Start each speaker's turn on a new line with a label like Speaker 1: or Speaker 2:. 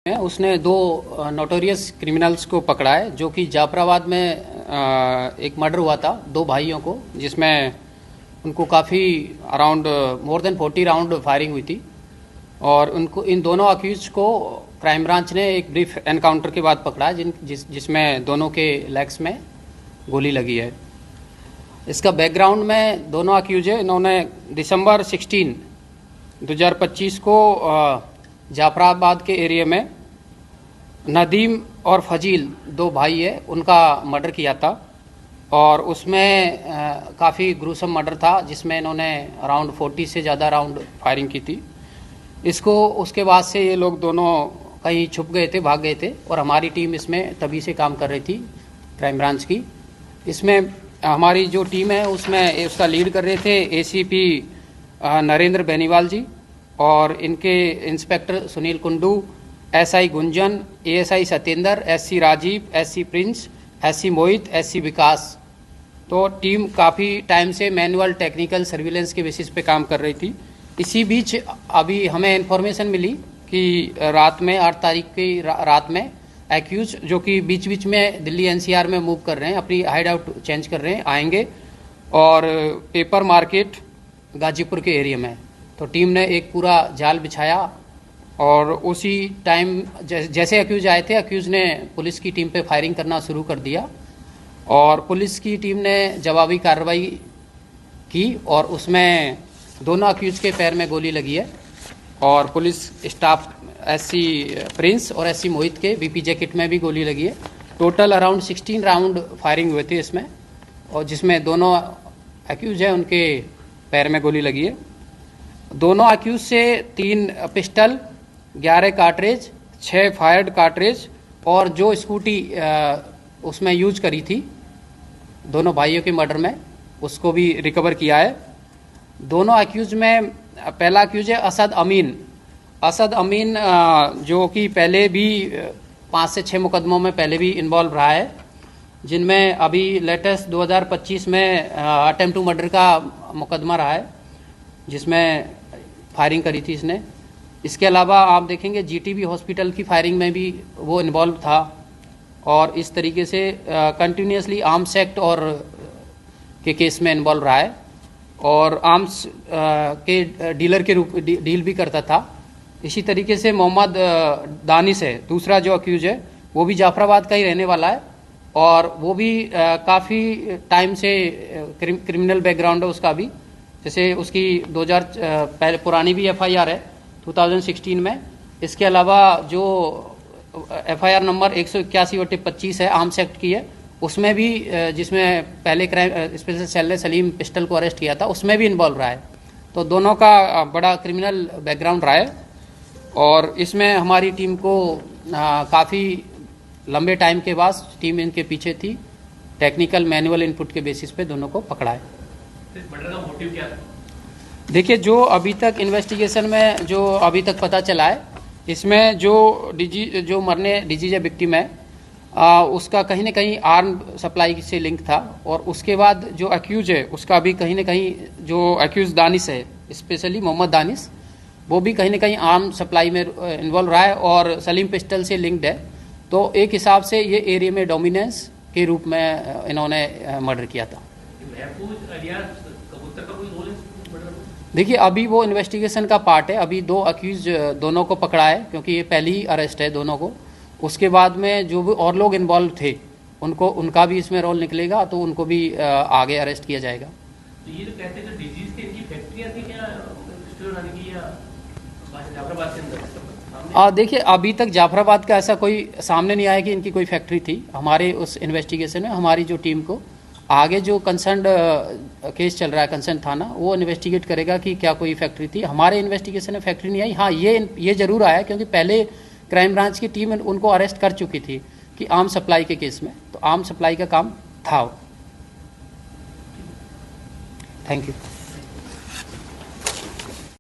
Speaker 1: में उसने दो नोटोरियस क्रिमिनल्स को पकड़ा है, जो कि जाफराबाद में एक मर्डर हुआ था दो भाइयों को, जिसमें उनको काफ़ी around more than 40 round firing हुई थी। और उनको इन दोनों अक्यूज को क्राइम ब्रांच ने एक ब्रीफ एनकाउंटर के बाद पकड़ा है, जिसमें दोनों के लेग्स में गोली लगी है। इसका बैकग्राउंड में दोनों अक्यूज है, इन्होंने दिसंबर 16 2025 को जाफराबाद के एरिया में नदीम और फजील दो भाई है, उनका मर्डर किया था। और उसमें काफ़ी ग्रूसम मर्डर था, जिसमें इन्होंने अराउंड 40 से ज़्यादा राउंड फायरिंग की थी। इसको उसके बाद से ये लोग दोनों कहीं छुप गए थे, भाग गए थे, और हमारी टीम इसमें तभी से काम कर रही थी, क्राइम ब्रांच की। इसमें हमारी जो टीम है उसमें उसका लीड कर रहे थे एसीपी नरेंद्र बेनीवाल जी, और इनके inspector Sunil Kundu, SI Gunjan, ASI Satyendra, SC Rajiv, SC Prince, SC Mohit, SC Vikas. तो टीम काफ़ी टाइम से मैनुअल टेक्निकल सर्विलेंस के बेसिस पे काम कर रही थी। इसी बीच अभी हमें इन्फॉर्मेशन मिली कि रात में 8 तारीख की रात में एक्यूज, जो कि बीच बीच में दिल्ली एनसीआर में मूव कर रहे हैं, अपनी हाइड आउट चेंज कर रहे हैं, आएंगे और पेपर मार्केट गाजीपुर के एरिया में। तो टीम ने एक पूरा जाल बिछाया, और उसी टाइम जैसे अक्यूज आए थे, अक्यूज ने पुलिस की टीम पे फायरिंग करना शुरू कर दिया, और पुलिस की टीम ने जवाबी कार्रवाई की, और उसमें दोनों अक्यूज के पैर में गोली लगी है। और पुलिस स्टाफ एससी प्रिंस और एससी मोहित के बीपी जैकेट में भी गोली लगी है। टोटल अराउंड 16 राउंड फायरिंग हुए थे इसमें, और जिसमें दोनों अक्यूज है उनके पैर में गोली लगी है। दोनों अक्यूज से 3 पिस्टल, 11 कार्ट्रेज, 6 फायर्ड कार्ट्रेज, और जो स्कूटी उसमें यूज करी थी दोनों भाइयों के मर्डर में, उसको भी रिकवर किया है। दोनों अक्यूज में पहला अक्यूज है असद अमीन। असद अमीन जो कि पहले भी 5 से 6 मुकदमों में पहले भी इन्वॉल्व रहा है, जिनमें अभी लेटेस्ट 2025 में अटेम्प्ट टू मर्डर का मुकदमा रहा है, जिसमें फायरिंग करी थी इसने। इसके अलावा आप देखेंगे जीटीबी हॉस्पिटल की फायरिंग में भी वो इन्वॉल्व था, और इस तरीके से कंटिन्यूसली आर्म्स एक्ट और के केस में इन्वॉल्व रहा है, और आर्म्स के डीलर के रूप डील भी करता था। इसी तरीके से मोहम्मद दानिश है दूसरा जो अक्यूज है, वो भी जाफराबाद का ही रहने वाला है, और वो भी काफ़ी टाइम से क्रिमिनल बैकग्राउंड है उसका भी। जैसे उसकी 2000 पहले पुरानी भी एफआईआर है 2016 में। इसके अलावा जो एफआईआर नंबर 181/25 है आर्म्स एक्ट की है, उसमें भी जिसमें पहले क्राइम स्पेशल सेल ने सलीम पिस्टल को अरेस्ट किया था, उसमें भी इन्वॉल्व रहा है। तो दोनों का बड़ा क्रिमिनल बैकग्राउंड रहा है, और इसमें हमारी टीम को काफ़ी लंबे टाइम के बाद टीम इनके पीछे थी। टेक्निकल मैनुअल इनपुट के बेसिस पे दोनों को पकड़ा है।
Speaker 2: मर्डर का मोटिव क्या था?
Speaker 1: देखिए, जो अभी तक इन्वेस्टिगेशन में जो अभी तक पता चला है, इसमें जो मरने डिजीज विक्टिम है, उसका कहीं ना कहीं आर्म सप्लाई से लिंक था। और उसके बाद जो अक्यूज है उसका भी कहीं ना कहीं, जो अक्यूज दानिश है स्पेशली मोहम्मद दानिश, वो भी कहीं ना कहीं आर्म सप्लाई में इन्वॉल्व रहा है, और सलीम पिस्टल से लिंक्ड है। तो एक हिसाब से ये एरिया में डोमिनेंस के रूप में इन्होंने मर्डर किया था। देखिए, अभी वो इन्वेस्टिगेशन का पार्ट है। अभी 2 अक्यूज दोनों को पकड़ा है, क्योंकि ये पहली ही अरेस्ट है दोनों को। उसके बाद में जो भी और लोग इन्वॉल्व थे उनका भी इसमें रोल निकलेगा, तो उनको भी आगे अरेस्ट किया जाएगा।
Speaker 2: तो ये जो कहते हैं डिजीज की इनकी फैक्ट्रियां थी क्या की, या जाफराबाद के अंदर?
Speaker 1: देखिए, अभी तक जाफराबाद का ऐसा कोई सामने नहीं आया कि इनकी कोई फैक्ट्री थी। हमारे उस इन्वेस्टिगेशन में हमारी जो टीम को आगे जो कंसर्न केस चल रहा है, कंसर्न थाना, वो इन्वेस्टिगेट करेगा कि क्या कोई फैक्ट्री थी। हमारे इन्वेस्टिगेशन में फैक्ट्री नहीं आई। हाँ, ये जरूर आया, क्योंकि पहले क्राइम ब्रांच की टीम उनको अरेस्ट कर चुकी थी कि आर्म सप्लाई के केस में, तो आर्म सप्लाई का काम था। Thank you.